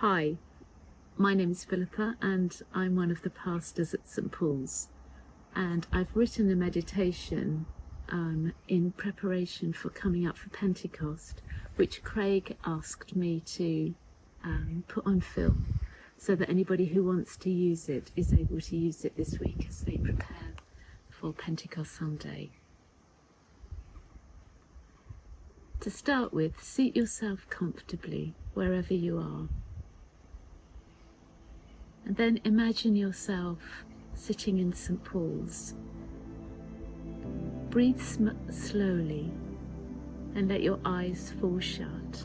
Hi, my name is Phillipa and I'm one of the pastors at St Paul's, and I've written a meditation in preparation for coming up for Pentecost, which Craig asked me to put on film so that anybody who wants to use it is able to use it this week as they prepare for Pentecost Sunday. To start with, seat yourself comfortably wherever you are. And then imagine yourself sitting in St Paul's. Breathe slowly and let your eyes fall shut.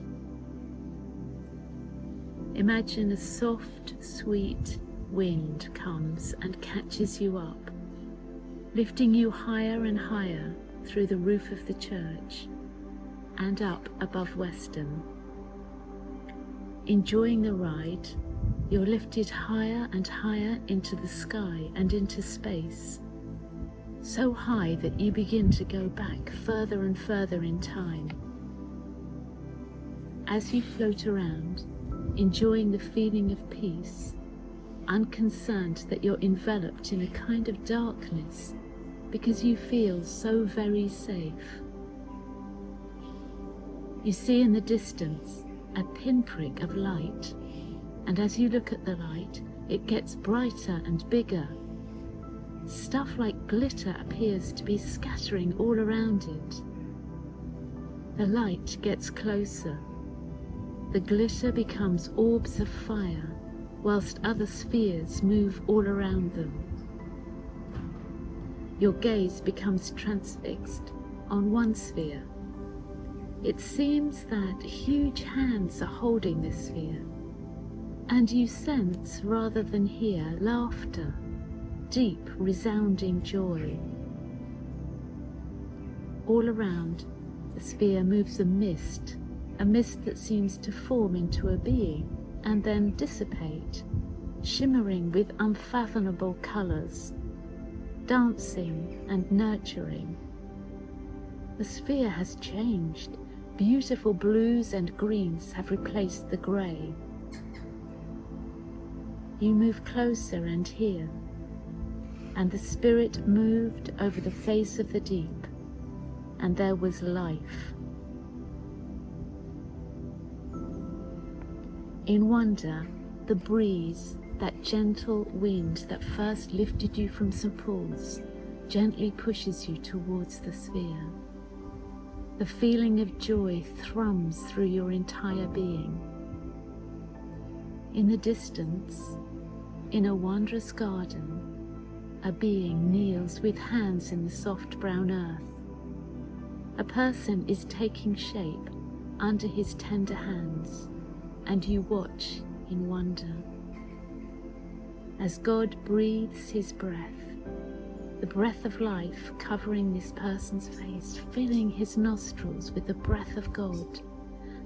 Imagine a soft, sweet wind comes and catches you up, lifting you higher and higher through the roof of the church and up above Weston. Enjoying the ride, you're lifted higher and higher into the sky and into space, so high that you begin to go back further and further in time. As you float around, enjoying the feeling of peace, unconcerned that you're enveloped in a kind of darkness because you feel so very safe. You see in the distance a pinprick of light, and as you look at the light, it gets brighter and bigger. Stuff like glitter appears to be scattering all around it. The light gets closer. The glitter becomes orbs of fire, whilst other spheres move all around them. Your gaze becomes transfixed on one sphere. It seems that huge hands are holding this sphere, and you sense, rather than hear, laughter, deep, resounding joy. All around, the sphere moves a mist that seems to form into a being and then dissipate, shimmering with unfathomable colours, dancing and nurturing. The sphere has changed. Beautiful blues and greens have replaced the grey. You move closer and hear, and the Spirit moved over the face of the deep, and there was life. In wonder, the breeze, that gentle wind that first lifted you from St Paul's, gently pushes you towards the sphere. The feeling of joy thrums through your entire being. In the distance, in a wondrous garden, a being kneels with hands in the soft brown earth. A person is taking shape under his tender hands, and you watch in wonder. As God breathes his breath, the breath of life covering this person's face, filling his nostrils with the breath of God.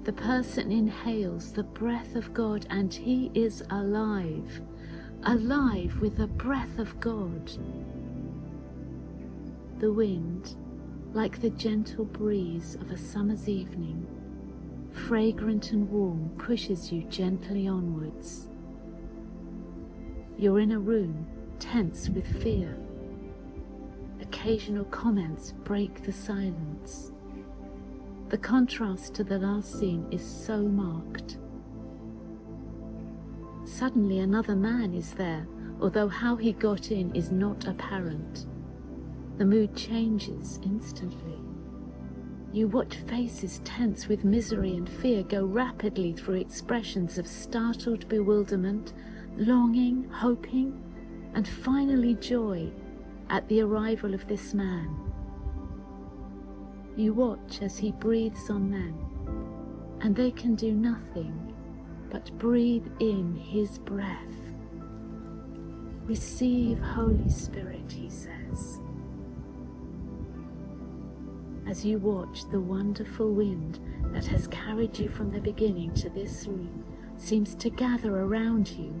The person inhales the breath of God, and he is alive, alive with the breath of God. The wind, like the gentle breeze of a summer's evening, fragrant and warm, pushes you gently onwards. You're in a room, tense with fear. Occasional comments break the silence. The contrast to the last scene is so marked. Suddenly another man is there, although how he got in is not apparent. The mood changes instantly. You watch faces tense with misery and fear go rapidly through expressions of startled bewilderment, longing, hoping, and finally joy at the arrival of this man. You watch as he breathes on them, and they can do nothing but breathe in his breath. Receive, Holy Spirit, he says. As you watch, the wonderful wind that has carried you from the beginning to this room seems to gather around you,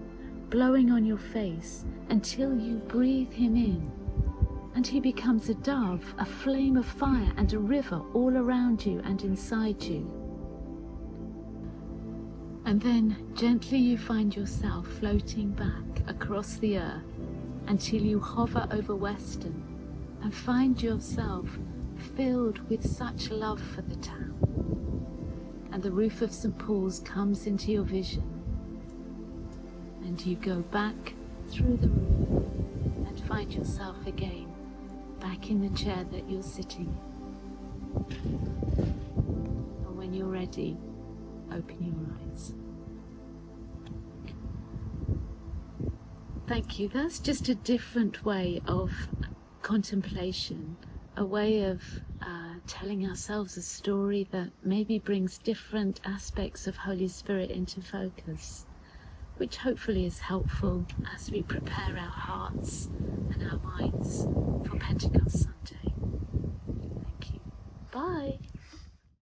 blowing on your face until you breathe him in, and he becomes a dove, a flame of fire, and a river all around you and inside you. And then gently you find yourself floating back across the earth until you hover over Weston and find yourself filled with such love for the town. And the roof of St. Paul's comes into your vision, and you go back through the roof and find yourself again back in the chair that you're sitting in. And when you're ready, open your eyes. Thank you. That's just a different way of contemplation, a way of telling ourselves a story that maybe brings different aspects of Holy Spirit into focus, which hopefully is helpful as we prepare our hearts and our minds for Pentecost Sunday. Thank you. Bye.